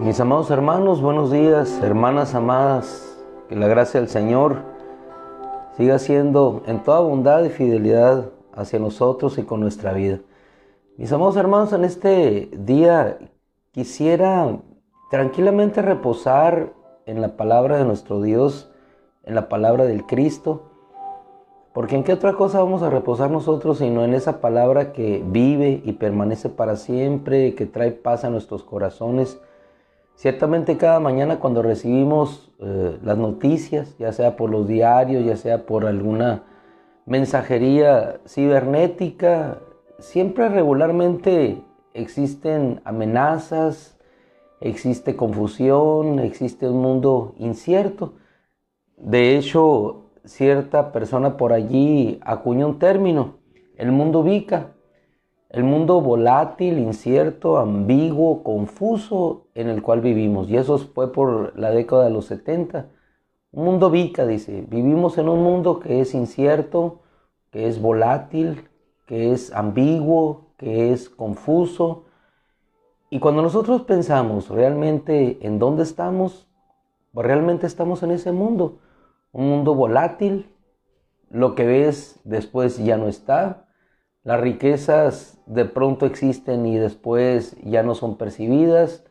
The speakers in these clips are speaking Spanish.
Mis amados hermanos, buenos días, hermanas amadas, que la gracia del Señor siga siendo en toda bondad y fidelidad hacia nosotros y con nuestra vida. Mis amados hermanos, en este día quisiera tranquilamente reposar en la palabra de nuestro Dios, en la palabra del Cristo, porque ¿en qué otra cosa vamos a reposar nosotros sino en esa palabra que vive y permanece para siempre, que trae paz a nuestros corazones? Ciertamente cada mañana cuando recibimos las noticias, ya sea por los diarios, ya sea por alguna mensajería cibernética, siempre regularmente existen amenazas, existe confusión, existe un mundo incierto. De hecho, cierta persona por allí acuñó un término, el mundo VICA. El mundo volátil, incierto, ambiguo, confuso en el cual vivimos. Y eso fue por la década de los 70. Un mundo VICA, dice. Vivimos en un mundo que es incierto, que es volátil, que es ambiguo, que es confuso. Y cuando nosotros pensamos realmente en dónde estamos, pues realmente estamos en ese mundo. Un mundo volátil, lo que ves después ya no está. Las riquezas de pronto existen y después ya no son percibidas.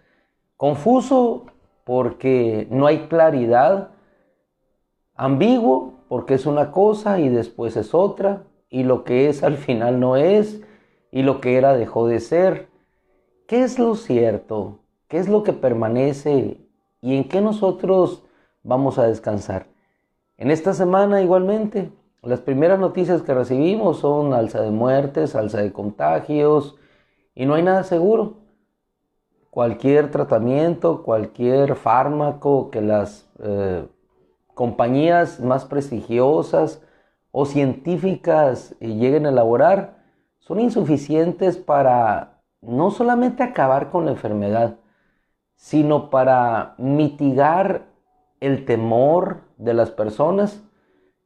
Confuso porque no hay claridad. Ambiguo porque es una cosa y después es otra. Y lo que es al final no es. Y lo que era dejó de ser. ¿Qué es lo cierto? ¿Qué es lo que permanece? ¿Y en qué nosotros vamos a descansar? En esta semana igualmente. Las primeras noticias que recibimos son alza de muertes, alza de contagios y no hay nada seguro. Cualquier tratamiento, cualquier fármaco que las compañías más prestigiosas o científicas lleguen a elaborar son insuficientes para no solamente acabar con la enfermedad, sino para mitigar el temor de las personas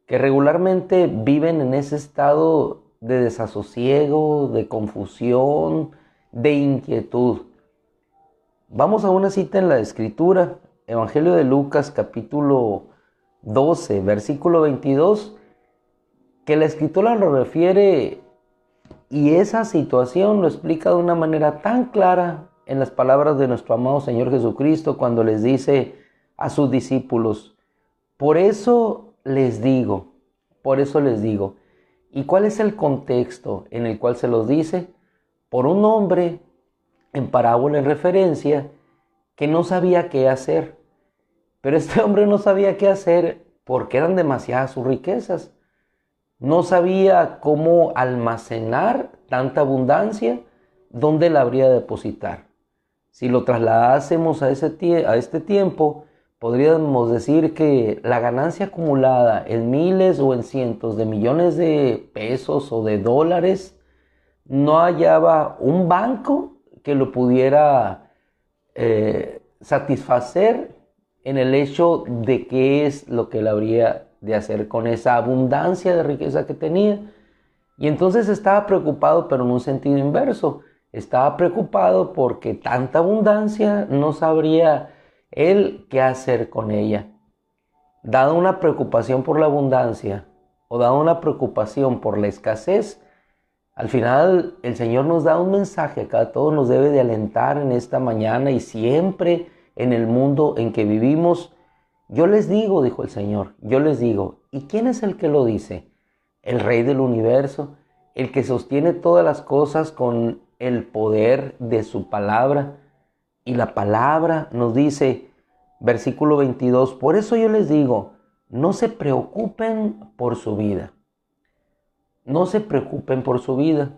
que regularmente viven en ese estado de desasosiego, de confusión, de inquietud. Vamos a una cita en la Escritura, Evangelio de Lucas, capítulo 12, versículo 22, que la Escritura lo refiere y esa situación lo explica de una manera tan clara en las palabras de nuestro amado Señor Jesucristo cuando les dice a sus discípulos: por eso les digo. ¿Y cuál es el contexto en el cual se los dice? Por un hombre, en parábola en referencia, que no sabía qué hacer. Pero este hombre no sabía qué hacer porque eran demasiadas sus riquezas. No sabía cómo almacenar tanta abundancia, dónde la habría de depositar. Si lo trasladásemos a este tiempo, podríamos decir que la ganancia acumulada en miles o en cientos de millones de pesos o de dólares no hallaba un banco que lo pudiera satisfacer en el hecho de qué es lo que él habría de hacer con esa abundancia de riqueza que tenía. Y entonces estaba preocupado, pero en un sentido inverso. Estaba preocupado porque tanta abundancia no sabría él qué hacer con ella. Dada una preocupación por la abundancia o dada una preocupación por la escasez, al final el Señor nos da un mensaje que a todos nos debe de alentar en esta mañana y siempre en el mundo en que vivimos. Yo les digo, dijo el Señor, yo les digo. ¿Y quién es el que lo dice? El Rey del universo, el que sostiene todas las cosas con el poder de su palabra. Y la palabra nos dice, versículo 22, por eso yo les digo, no se preocupen por su vida. No se preocupen por su vida.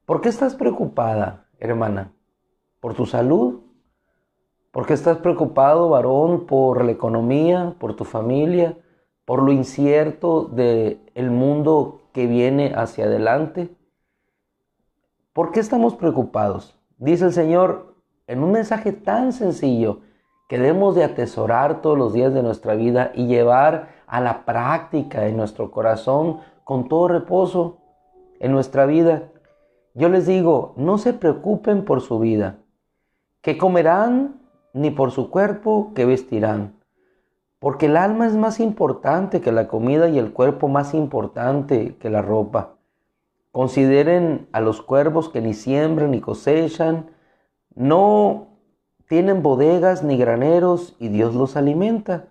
¿Por qué estás preocupada, hermana? ¿Por tu salud? ¿Por qué estás preocupado, varón, por la economía, por tu familia, por lo incierto del mundo que viene hacia adelante? ¿Por qué estamos preocupados? Dice el Señor en un mensaje tan sencillo que debemos de atesorar todos los días de nuestra vida y llevar a la práctica en nuestro corazón con todo reposo en nuestra vida. Yo les digo, no se preocupen por su vida, ¿Qué comerán? Ni por su cuerpo, ¿qué vestirán? Porque el alma es más importante que la comida y el cuerpo más importante que la ropa. Consideren a los cuervos que ni siembran ni cosechan, no tienen bodegas ni graneros y Dios los alimenta.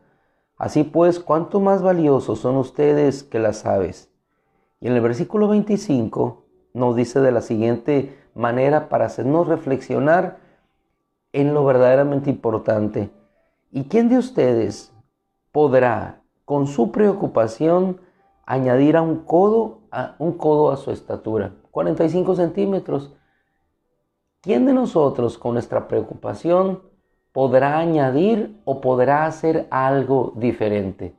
Así pues, ¿cuánto más valiosos son ustedes que las aves? Y en el versículo 25 nos dice de la siguiente manera para hacernos reflexionar en lo verdaderamente importante. ¿Y quién de ustedes podrá, con su preocupación, añadir un codo a su estatura? 45 centímetros. ¿Quién de nosotros, con nuestra preocupación, podrá añadir o podrá hacer algo diferente?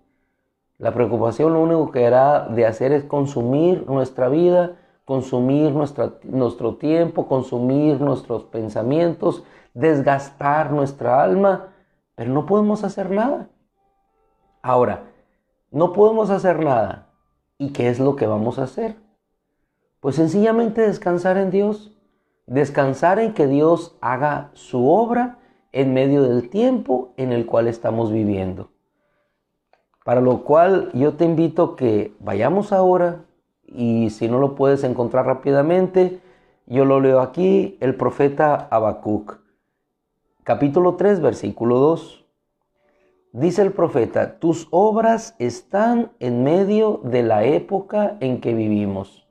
La preocupación lo único que hará de hacer es consumir nuestra vida, consumir nuestro tiempo, consumir nuestros pensamientos, desgastar nuestra alma, pero no podemos hacer nada. Ahora, no podemos hacer nada. ¿Y qué es lo que vamos a hacer? Pues sencillamente descansar en Dios. Descansar en que Dios haga su obra en medio del tiempo en el cual estamos viviendo. Para lo cual yo te invito a que vayamos ahora, y si no lo puedes encontrar rápidamente, yo lo leo aquí, el profeta Habacuc, capítulo 3, versículo 2. Dice el profeta: tus obras están en medio de la época en que vivimos.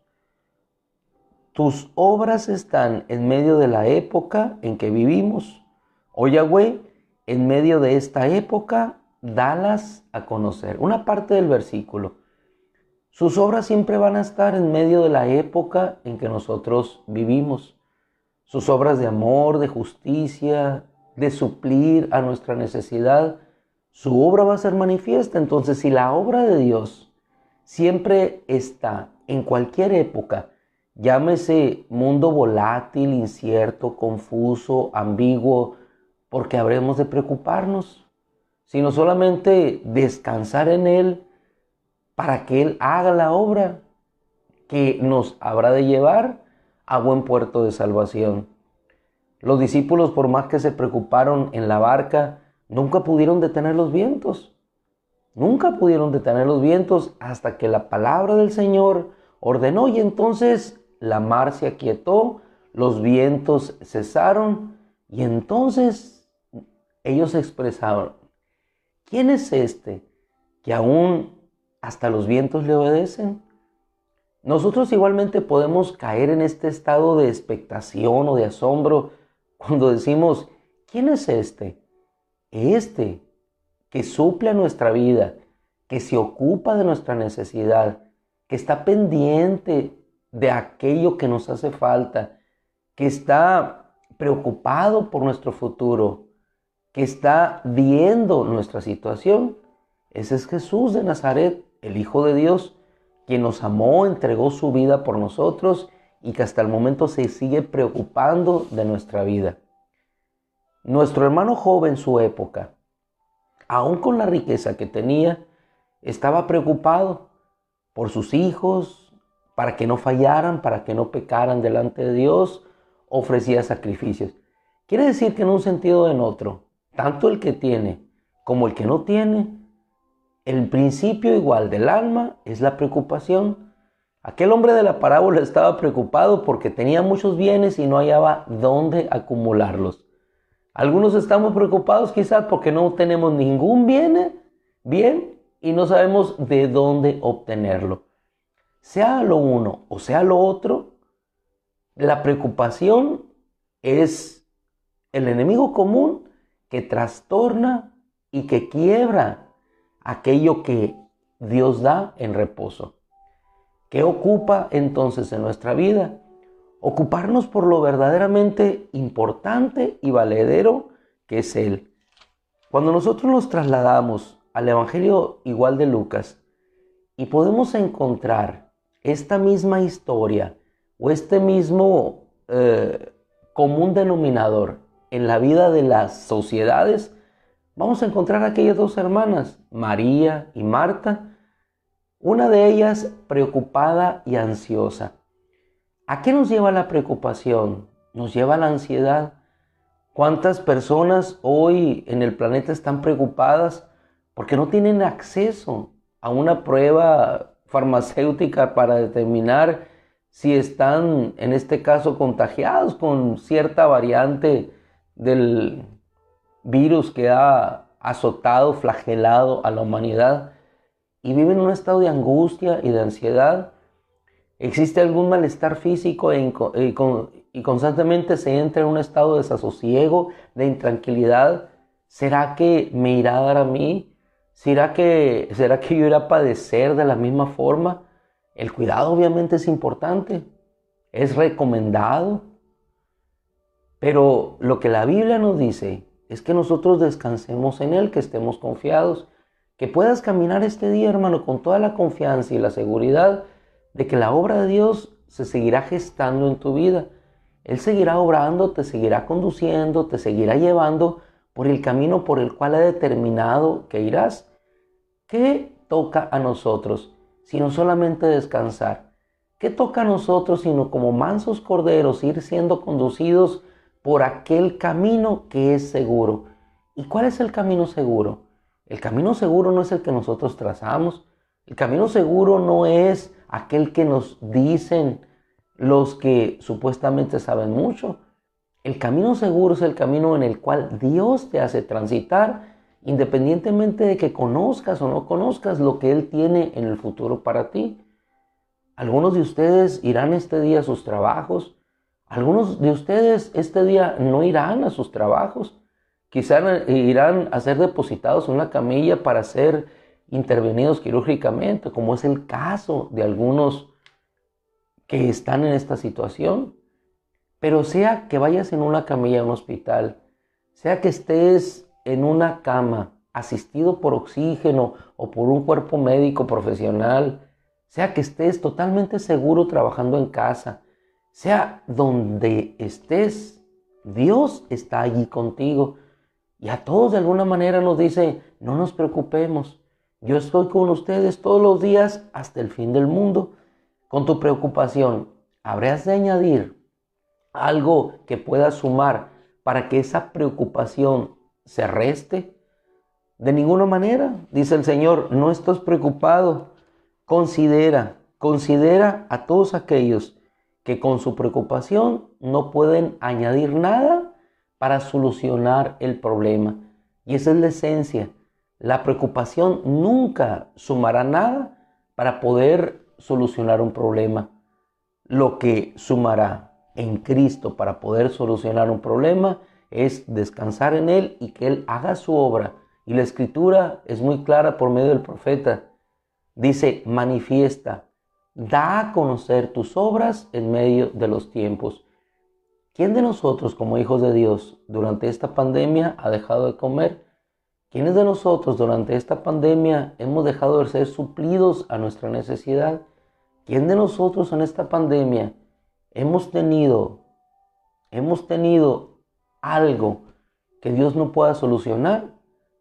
Tus obras están en medio de la época en que vivimos. Oh Yahweh, en medio de esta época, dalas a conocer. Una parte del versículo. Sus obras siempre van a estar en medio de la época en que nosotros vivimos. Sus obras de amor, de justicia, de suplir a nuestra necesidad, su obra va a ser manifiesta. Entonces, si la obra de Dios siempre está en cualquier época, llámese mundo volátil, incierto, confuso, ambiguo, porque habremos de preocuparnos, sino solamente descansar en Él para que Él haga la obra que nos habrá de llevar a buen puerto de salvación. Los discípulos, por más que se preocuparon en la barca, nunca pudieron detener los vientos. Nunca pudieron detener los vientos hasta que la palabra del Señor ordenó, y entonces la mar se aquietó, los vientos cesaron, y entonces ellos expresaron: ¿quién es este que aún hasta los vientos le obedecen? Nosotros igualmente podemos caer en este estado de expectación o de asombro cuando decimos: ¿quién es este? Este que suple a nuestra vida, que se ocupa de nuestra necesidad, que está pendiente de aquello que nos hace falta, que está preocupado por nuestro futuro, que está viendo nuestra situación. Ese es Jesús de Nazaret, el Hijo de Dios, quien nos amó, entregó su vida por nosotros y que hasta el momento se sigue preocupando de nuestra vida. Nuestro hermano Job en su época, aún con la riqueza que tenía, estaba preocupado por sus hijos, para que no fallaran, para que no pecaran delante de Dios, ofrecía sacrificios. Quiere decir que en un sentido o en otro, tanto el que tiene como el que no tiene, el principio igual del alma es la preocupación. Aquel hombre de la parábola estaba preocupado porque tenía muchos bienes y no hallaba dónde acumularlos. Algunos estamos preocupados quizás porque no tenemos ningún bien y no sabemos de dónde obtenerlo. Sea lo uno o sea lo otro, la preocupación es el enemigo común que trastorna y que quiebra aquello que Dios da en reposo. ¿Qué ocupa entonces en nuestra vida? Ocuparnos por lo verdaderamente importante y valedero que es Él. Cuando nosotros nos trasladamos al Evangelio igual de Lucas y podemos encontrar esta misma historia o este mismo común denominador en la vida de las sociedades, vamos a encontrar a aquellas dos hermanas, María y Marta, una de ellas preocupada y ansiosa. ¿A qué nos lleva la preocupación? Nos lleva a la ansiedad. ¿Cuántas personas hoy en el planeta están preocupadas porque no tienen acceso a una prueba farmacéutica para determinar si están, en este caso, contagiados con cierta variante del virus que ha azotado, flagelado a la humanidad, y viven en un estado de angustia y de ansiedad? ¿Existe algún malestar físico y constantemente se entra en un estado de desasosiego, de intranquilidad? ¿Será que me irá a dar a mí? ¿Será que yo iré a padecer de la misma forma? El cuidado obviamente es importante, es recomendado, pero lo que la Biblia nos dice es que nosotros descansemos en Él, que estemos confiados, que puedas caminar este día, hermano, con toda la confianza y la seguridad de que la obra de Dios se seguirá gestando en tu vida. Él seguirá obrando, te seguirá conduciendo, te seguirá llevando por el camino por el cual ha determinado que irás. ¿Qué toca a nosotros sino solamente descansar? ¿Qué toca a nosotros sino como mansos corderos ir siendo conducidos por aquel camino que es seguro? ¿Y cuál es el camino seguro? El camino seguro no es el que nosotros trazamos. El camino seguro no es aquel que nos dicen los que supuestamente saben mucho. El camino seguro es el camino en el cual Dios te hace transitar, independientemente de que conozcas o no conozcas lo que Él tiene en el futuro para ti. Algunos de ustedes irán este día a sus trabajos. Algunos de ustedes este día no irán a sus trabajos. Quizá irán a ser depositados en una camilla para ser intervenidos quirúrgicamente, como es el caso de algunos que están en esta situación. Pero sea que vayas en una camilla a un hospital, sea que estés en una cama asistido por oxígeno o por un cuerpo médico profesional, sea que estés totalmente seguro trabajando en casa, sea donde estés, Dios está allí contigo. Y a todos de alguna manera nos dice, no nos preocupemos, yo estoy con ustedes todos los días hasta el fin del mundo. Con tu preocupación, ¿habrás de añadir algo que pueda sumar para que esa preocupación se reste? De ninguna manera, dice el Señor, no estés preocupado. Considera a todos aquellos que con su preocupación no pueden añadir nada para solucionar el problema. Y esa es la esencia. La preocupación nunca sumará nada para poder solucionar un problema. Lo que sumará en Cristo para poder solucionar un problema es descansar en Él y que Él haga su obra. Y la Escritura es muy clara por medio del profeta. Dice, manifiesta, da a conocer tus obras en medio de los tiempos. ¿Quién de nosotros como hijos de Dios durante esta pandemia ha dejado de comer? ¿Quiénes de nosotros durante esta pandemia hemos dejado de ser suplidos a nuestra necesidad? ¿Quién de nosotros en esta pandemia hemos tenido algo que Dios no pueda solucionar?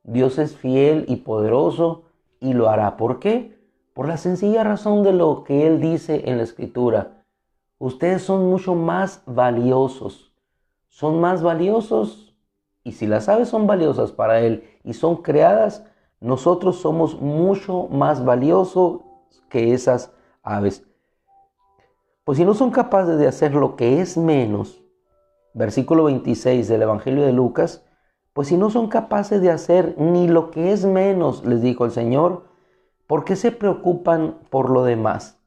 Dios es fiel y poderoso y lo hará. ¿Por qué? Por la sencilla razón de lo que Él dice en la Escritura. Ustedes son mucho más valiosos. Son más valiosos, y si las aves son valiosas para Él y son creadas, nosotros somos mucho más valiosos que esas aves. Pues si no son capaces de hacer lo que es menos, versículo 26 del Evangelio de Lucas, pues si no son capaces de hacer ni lo que es menos, les dijo el Señor, ¿por qué se preocupan por lo demás?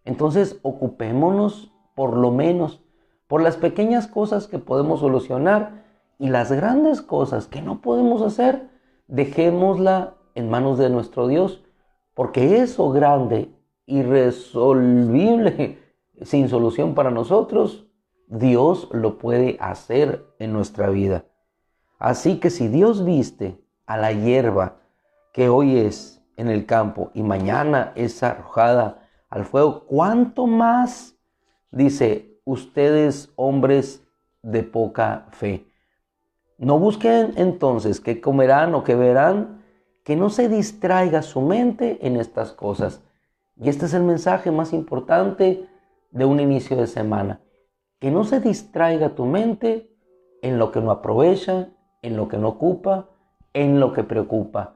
Entonces ocupémonos por lo menos, por las pequeñas cosas que podemos solucionar, y las grandes cosas que no podemos hacer, dejémosla en manos de nuestro Dios, porque eso grande, irresolvible, sin solución para nosotros, Dios lo puede hacer en nuestra vida. Así que si Dios viste a la hierba que hoy es en el campo y mañana es arrojada al fuego, ¿cuánto más? Dice, ustedes hombres de poca fe. No busquen entonces qué comerán o qué verán, que no se distraiga su mente en estas cosas. Y este es el mensaje más importante de un inicio de semana. Que no se distraiga tu mente en lo que no aprovecha, en lo que no ocupa, en lo que preocupa.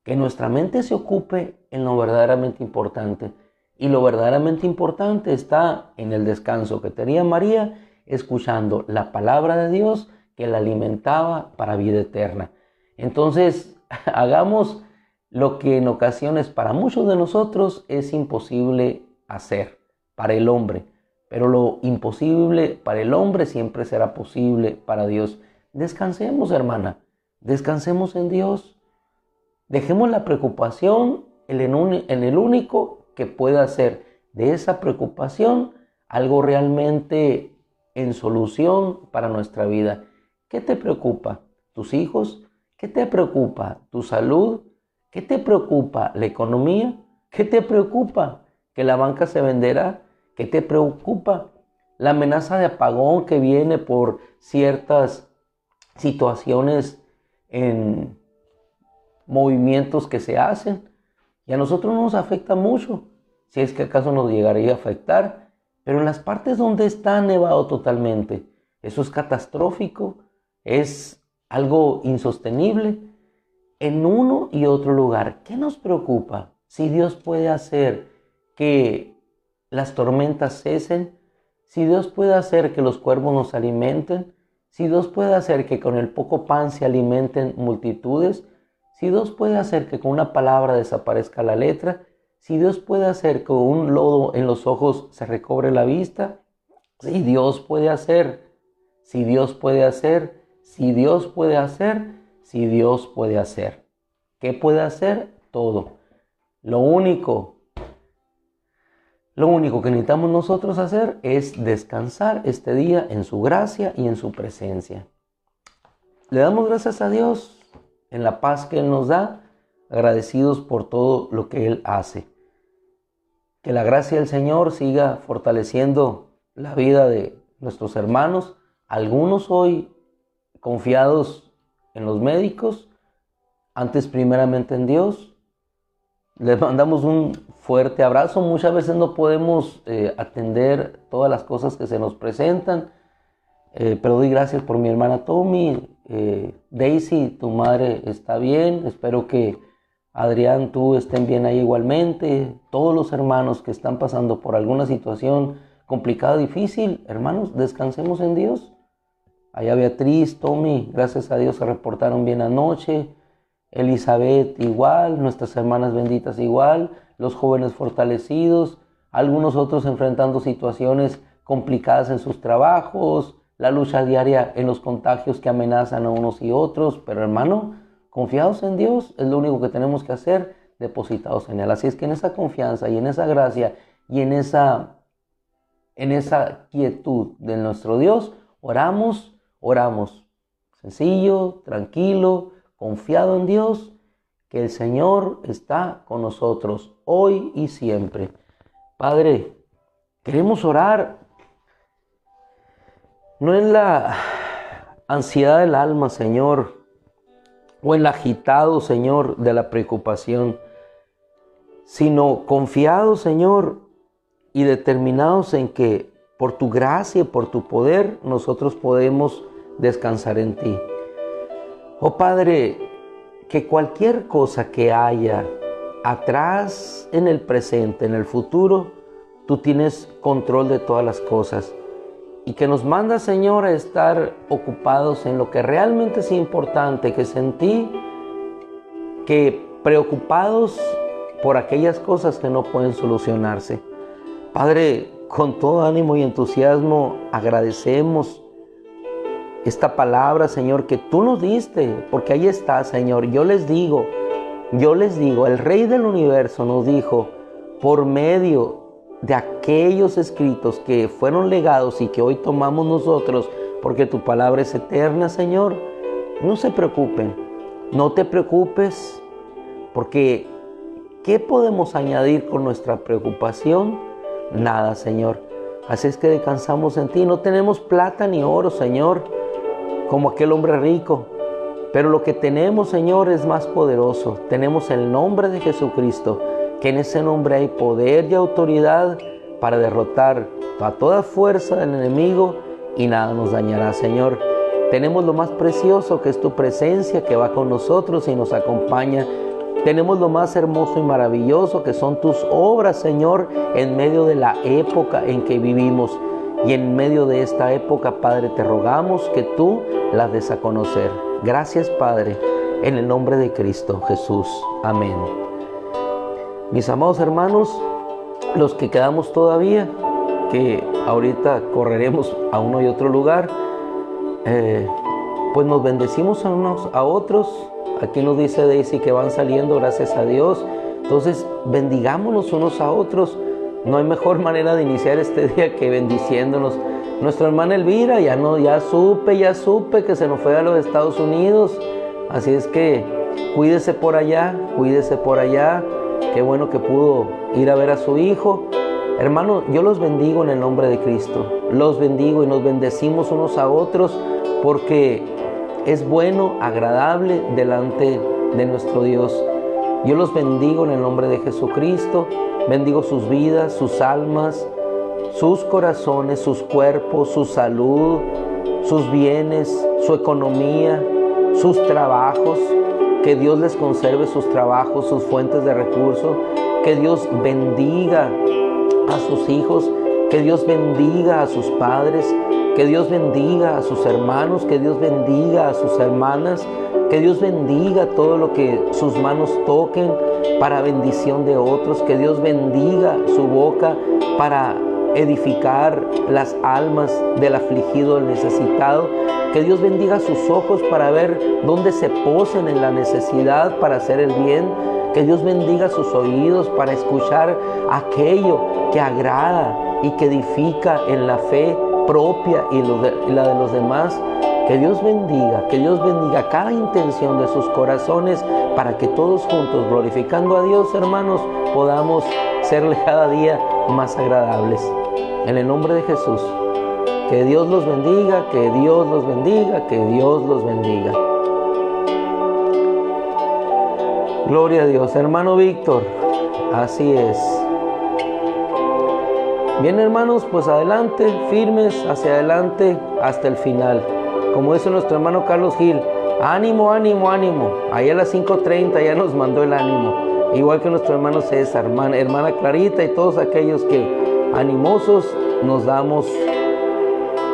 Que nuestra mente se ocupe en lo verdaderamente importante. Y lo verdaderamente importante está en el descanso que tenía María, escuchando la palabra de Dios que la alimentaba para vida eterna. Entonces, hagamos lo que en ocasiones para muchos de nosotros es imposible hacer para el hombre. Pero lo imposible para el hombre siempre será posible para Dios. Descansemos, hermana. Descansemos en Dios. Dejemos la preocupación en el único que puede hacer de esa preocupación algo realmente en solución para nuestra vida. ¿Qué te preocupa? ¿Tus hijos? ¿Qué te preocupa? ¿Tu salud? ¿Qué te preocupa? ¿La economía? ¿Qué te preocupa? ¿Que la banca se venderá? ¿Qué te preocupa? La amenaza de apagón que viene por ciertas situaciones en movimientos que se hacen. Y a nosotros no nos afecta mucho, si es que acaso nos llegaría a afectar. Pero en las partes donde está nevado totalmente, eso es catastrófico, es algo insostenible. En uno y otro lugar, ¿qué nos preocupa? Si Dios puede hacer que las tormentas cesen, si Dios puede hacer que los cuervos nos alimenten, si Dios puede hacer que con el poco pan se alimenten multitudes, si Dios puede hacer que con una palabra desaparezca la letra, si Dios puede hacer que con un lodo en los ojos se recobre la vista, si Dios puede hacer, si Dios puede hacer, si Dios puede hacer, si Dios puede hacer. ¿Qué puede hacer? Todo. Lo único que necesitamos nosotros hacer es descansar este día en su gracia y en su presencia. Le damos gracias a Dios en la paz que Él nos da, agradecidos por todo lo que Él hace. Que la gracia del Señor siga fortaleciendo la vida de nuestros hermanos, algunos hoy confiados en los médicos, antes primeramente en Dios. Les mandamos un fuerte abrazo. Muchas veces no podemos atender todas las cosas que se nos presentan, pero doy gracias por mi hermana Tommy. Daisy, tu madre está bien. Espero que Adrián, tú estén bien ahí igualmente. Todos los hermanos que están pasando por alguna situación complicada, difícil, hermanos, descansemos en Dios. Allá Beatriz, Tommy, gracias a Dios se reportaron bien anoche. Elizabeth igual, nuestras hermanas benditas igual, los jóvenes fortalecidos, algunos otros enfrentando situaciones complicadas en sus trabajos, la lucha diaria en los contagios que amenazan a unos y otros, pero hermano, confiados en Dios es lo único que tenemos que hacer, depositados en Él. Así es que en esa confianza y en esa gracia y en esa quietud de nuestro Dios, oramos, sencillo, tranquilo, confiado en Dios, que el Señor está con nosotros hoy y siempre. Padre, queremos orar no en la ansiedad del alma, Señor, o en el agitado, Señor, de la preocupación, sino confiados, Señor, y determinados en que por tu gracia y por tu poder nosotros podemos descansar en ti. Oh Padre, que cualquier cosa que haya atrás, en el presente, en el futuro, tú tienes control de todas las cosas. Y que nos manda, Señor, a estar ocupados en lo que realmente es importante, que es en ti, que preocupados por aquellas cosas que no pueden solucionarse. Padre, con todo ánimo y entusiasmo agradecemos esta palabra, Señor, que tú nos diste, porque ahí está, Señor. Yo les digo, el Rey del Universo nos dijo, por medio de aquellos escritos que fueron legados y que hoy tomamos nosotros, porque tu palabra es eterna, Señor, no se preocupen, no te preocupes, porque ¿qué podemos añadir con nuestra preocupación? Nada, Señor. Así es que descansamos en ti. No tenemos plata ni oro, Señor, como aquel hombre rico, pero lo que tenemos, Señor, es más poderoso. Tenemos el nombre de Jesucristo, que en ese nombre hay poder y autoridad para derrotar a toda fuerza del enemigo y nada nos dañará, Señor. Tenemos lo más precioso, que es tu presencia, que va con nosotros y nos acompaña. Tenemos lo más hermoso y maravilloso, que son tus obras, Señor, en medio de la época en que vivimos. Y en medio de esta época, Padre, te rogamos que tú las des a conocer. Gracias, Padre, en el nombre de Cristo Jesús. Amén. Mis amados hermanos, los que quedamos todavía, que ahorita correremos a uno y otro lugar, pues nos bendecimos a unos a otros. Aquí nos dice Daisy que van saliendo, gracias a Dios. Entonces, bendigámonos unos a otros. No hay mejor manera de iniciar este día que bendiciéndonos. Nuestra hermana Elvira, ya supe que se nos fue a los Estados Unidos. Así es que cuídese por allá. Qué bueno que pudo ir a ver a su hijo. Hermano, yo los bendigo en el nombre de Cristo. Los bendigo y nos bendecimos unos a otros, porque es bueno, agradable delante de nuestro Dios. Yo los bendigo en el nombre de Jesucristo. Bendigo sus vidas, sus almas, sus corazones, sus cuerpos, su salud, sus bienes, su economía, sus trabajos. Que Dios les conserve sus trabajos, sus fuentes de recursos. Que Dios bendiga a sus hijos. Que Dios bendiga a sus padres. Que Dios bendiga a sus hermanos. Que Dios bendiga a sus hermanas. Que Dios bendiga todo lo que sus manos toquen para bendición de otros. Que Dios bendiga su boca para edificar las almas del afligido, del necesitado. Que Dios bendiga sus ojos para ver dónde se posen en la necesidad para hacer el bien. Que Dios bendiga sus oídos para escuchar aquello que agrada y que edifica en la fe propia y la de los demás. Que Dios bendiga cada intención de sus corazones, para que todos juntos, glorificando a Dios, hermanos, podamos serle cada día más agradables. En el nombre de Jesús, que Dios los bendiga, que Dios los bendiga, que Dios los bendiga. Gloria a Dios. Hermano Víctor, así es. Bien, hermanos, pues adelante, firmes hacia adelante hasta el final. Como dice nuestro hermano Carlos Gil, ánimo, ánimo, ánimo. Ahí a las 5:30 ya nos mandó el ánimo. Igual que nuestro hermano César, hermana Clarita y todos aquellos que animosos nos damos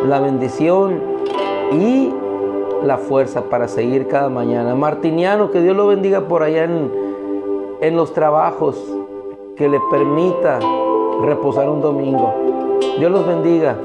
la bendición y la fuerza para seguir cada mañana. Martiniano, que Dios lo bendiga por allá en los trabajos, que le permita reposar un domingo. Dios los bendiga.